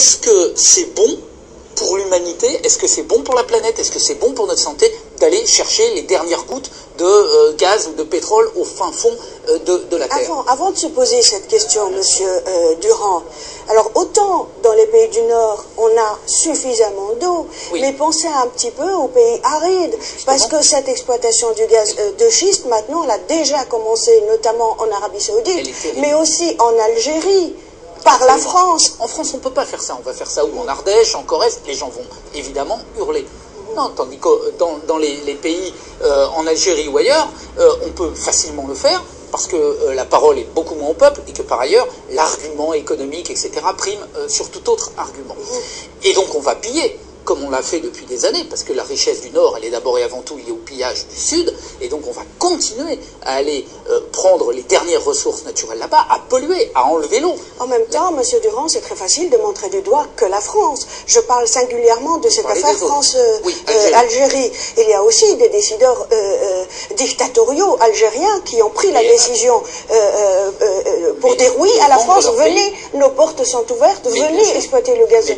est-ce que c'est bon pour l'humanité? Est-ce que c'est bon pour la planète? Est-ce que c'est bon pour notre santé d'aller chercher les dernières gouttes de gaz ou de pétrole au fin fond de la Terre? Avant de se poser cette question, Monsieur Durand, alors autant dans les pays du Nord, on a suffisamment d'eau, oui, mais pensez un petit peu aux pays arides, parce que cette exploitation du gaz de schiste, maintenant, elle a déjà commencé, notamment en Arabie Saoudite, mais aussi en Algérie. Par la France. En France, on ne peut pas faire ça. On va faire ça où? En Ardèche, en Corrèze, les gens vont évidemment hurler. Non, tandis que dans les pays, en Algérie ou ailleurs, on peut facilement le faire, parce que la parole est beaucoup moins au peuple, et que par ailleurs, l'argument économique, etc., prime sur tout autre argument. Et donc on va piller, comme on l'a fait depuis des années, parce que la richesse du Nord, elle est d'abord et avant tout liée au pillage du Sud, et donc on va continuer à aller prendre les dernières ressources naturelles là-bas, à polluer, à enlever l'eau. En même temps, Monsieur Durand, c'est très facile de montrer du doigt que la France. Je parle singulièrement de cette affaire France-Algérie. Il y a aussi des décideurs dictatoriaux algériens qui ont pris la décision pour dire oui à la France, venez, nos portes sont ouvertes, venez exploiter le gaz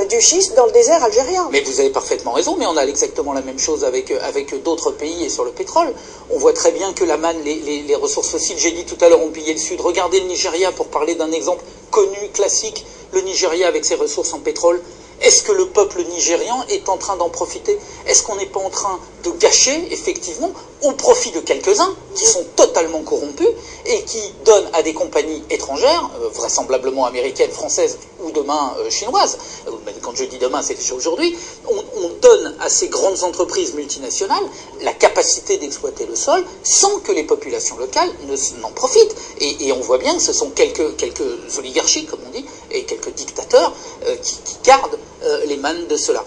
du schiste dans le désert algérien. Mais vous avez parfaitement raison, mais on a exactement la même chose avec d'autres pays et sur le pétrole. On voit très bien que la manne, les ressources fossiles, j'ai dit tout à l'heure, ont pillé le Sud. Regardez le Nigeria, pour parler d'un exemple connu, classique, le Nigeria avec ses ressources en pétrole. Est-ce que le peuple nigérian est en train d'en profiter? Est-ce qu'on n'est pas en train de gâcher, effectivement, au profit de quelques-uns qui sont totalement corrompus et qui donnent à des compagnies étrangères, vraisemblablement américaines, françaises ou demain chinoises, quand je dis demain, c'est déjà aujourd'hui, on donne à ces grandes entreprises multinationales la capacité d'exploiter le sol sans que les populations locales n'en profitent. Et on voit bien que ce sont quelques oligarchies, comme on dit, et quelques dictateurs qui gardent les mannes de cela.